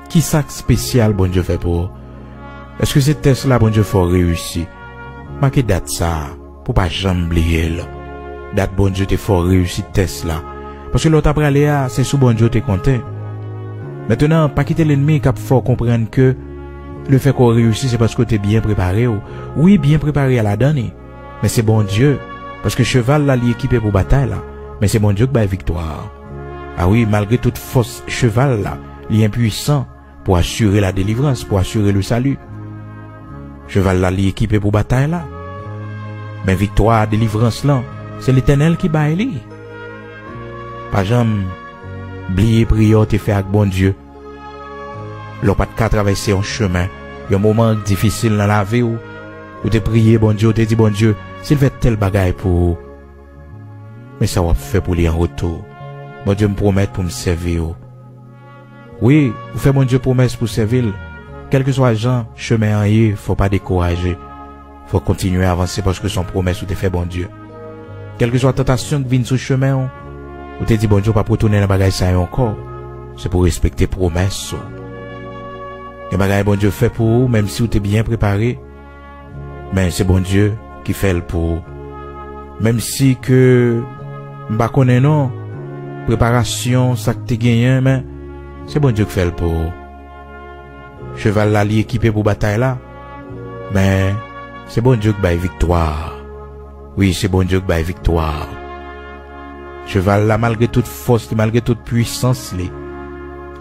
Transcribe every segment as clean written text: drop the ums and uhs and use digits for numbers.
Qui ça spécial bon Dieu fait pour? Est-ce que cette test là bon Dieu faut réussir? Marquez date ça pour pas jamais oublier là. Date bon Dieu te faut réussir test là. Parce que l'autre après aller c'est sous bon Dieu te compter. Maintenant, pas quitter l'ennemi qui faut comprendre que le fait qu'on réussisse c'est parce que tu es bien préparé. Oui, bien préparé à la donner. Mais c'est bon Dieu. Parce que cheval là, il est équipé pour bataille là. Mais c'est bon Dieu qui bat victoire. Ah oui, malgré toute force, cheval là, il est impuissant pour assurer la délivrance, pour assurer le salut. Cheval là, il est équipé pour bataille là. Mais victoire, délivrance là, c'est l'Éternel qui bat lui. Pas jamais oublier prière te fait avec bon Dieu. L'on pas de traverser un chemin, il y a un moment difficile dans la vie où te prier bon Dieu, te dit bon Dieu, s'il fait tel bagaille pour mais ça va faire pour lui en retour. Bon Dieu me promet pour me servir. Oui, vous faites bon Dieu promesse pour servir. Quel que soit Jean, chemin en y, faut pas décourager. Faut continuer à avancer parce que son promesse ou te fait bon Dieu. Quelle que soit tentation qui vient sur le chemin, ou te dit bon Dieu pas pour tourner dans bagaille ça encore. C'est pour respecter promesse. Les bagaille bon Dieu fait pour vous, même si vous êtes bien préparé. Mais c'est bon Dieu qui fait le pour vous. Même si que m'ba connais non préparation ça que t'es gagné mais c'est bon Dieu qui fait le pour cheval là li équipé pour bataille là mais c'est bon Dieu qui baille victoire. Oui, c'est bon Dieu qui baille victoire. Cheval là malgré toute force, malgré toute puissance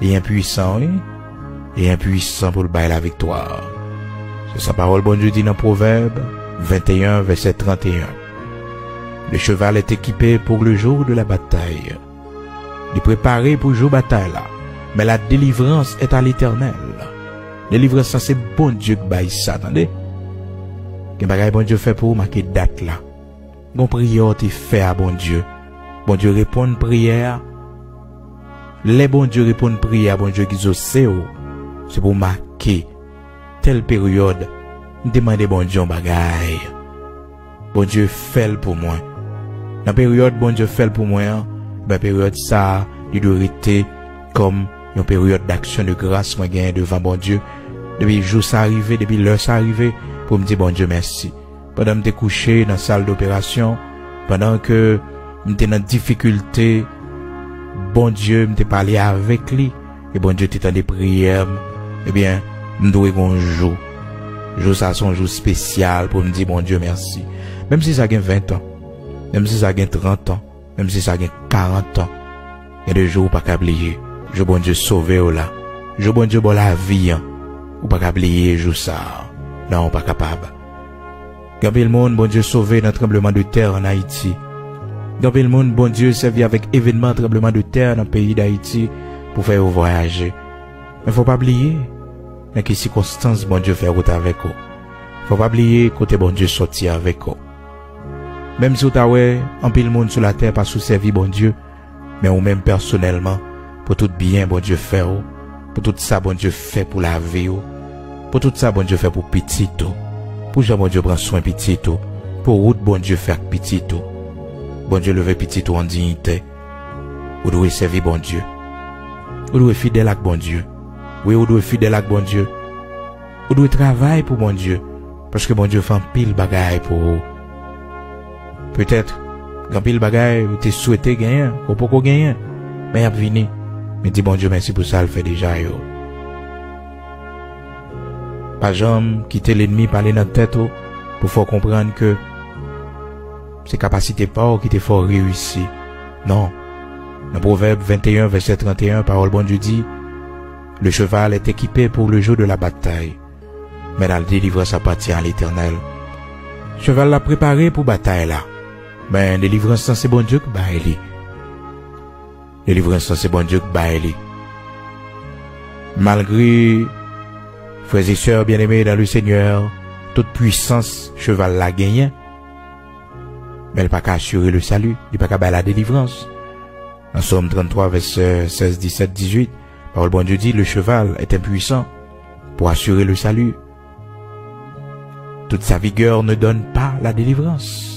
il est impuissant, oui. Il est impuissant pour le bailler la victoire. C'est sa parole bon Dieu dit dans Proverbe 21 verset 31. Le cheval est équipé pour le jour de la bataille. Il est préparé pour le jour de bataille là. Mais la délivrance est à l'Éternel. Délivrance c'est bon Dieu qui baille ça, attendez. Quel bagage bon Dieu fait pour marquer date là. Bon prière tu fait à bon Dieu. Bon Dieu répond prière. Les bon Dieu répond prière, bon Dieu qui c'est pour marquer telle période. Demandez bon Dieu un bagage. Bon Dieu fait pour moi. Dans la période bon Dieu fait pour moi, ben période ça, il doit être comme une période d'action de grâce moi gagne devant bon Dieu. Depuis le jour ça arrivé, depuis l'heure ça arrivé, pour me dire bon Dieu merci. Pendant que je couché dans la salle d'opération, pendant que j'étais dans difficulté, bon Dieu me parlé avec lui, et bon Dieu t'étais des prières, eh bien, je dois un jour. Jour ça son jour spécial pour me dire bon Dieu merci. Même si ça gagne 20 ans, même si ça gagne 30 ans, même si ça gagne 40 ans, il y a des jours où pas oublier. Je bon Dieu sauver ou là. Je bon Dieu bon la vie, ou pas oublier jour ça. Non, pas capable. Gambé le monde, bon Dieu sauver dans tremblement de terre en Haïti. Gambé le monde, bon Dieu servi avec événement tremblement de terre dans le pays d'Haïti pour faire voyager. Mais faut pas oublier, dans quelles circonstances bon Dieu fait route avec vous. Faut pas oublier côté bon Dieu sorti avec vous. Même si vous avez un pile monde sur la terre pas sous servi bon Dieu, mais ou même personnellement, pour tout bien bon Dieu fait, pour tout ça bon Dieu fait pour la vie, pour tout ça bon Dieu fait pour petit, pour Jean bon Dieu prend soin petit, pour route bon Dieu fait petit, bon Dieu lever petit en dignité, vous devez servir bon Dieu, vous devez fidèle avec bon Dieu, oui vous devez fidèle avec bon Dieu, vous devez travailler pour bon Dieu, parce que bon Dieu fait un pile bagaille pour vous. Peut-être, quand pile bagaille, vous te souhaité gagner, ou pas gagner, mais il a venu. Mais dis bon Dieu merci pour ça, le fait déjà, yo. Pas jamais quitter l'ennemi parler dans la tête, pour faire comprendre que c'est capacité pas qui te fort réussir. Non. Dans Proverbe 21, verset 31, parole bon Dieu dit, le cheval est équipé pour le jour de la bataille, mais la délivrance appartient à l'Éternel. Cheval l'a préparé pour bataille là. Ben, délivrance c'est bon Dieu qui baille. Délivrance c'est bon Dieu qui baille. Malgré, frères et sœurs bien-aimés dans le Seigneur, toute puissance, cheval l'a gagné. Mais elle n'a pas qu'à assurer le salut, il n'a pas qu'à bailler la délivrance. En Somme 33, verset 16, 17, 18, parole bon Dieu dit, le cheval est impuissant pour assurer le salut. Toute sa vigueur ne donne pas la délivrance.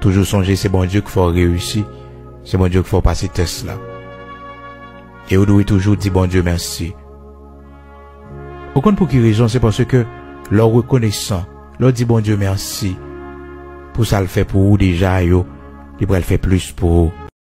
Toujours songer, c'est bon Dieu qu'il faut réussir. C'est bon Dieu qu'il faut passer test là. Et vous devez toujours dire bon Dieu merci. Au compte pour qui raison, c'est parce que leur reconnaissant, leur dit bon Dieu merci. Pour ça le fait pour vous déjà, yo, il va le faire plus pour vous.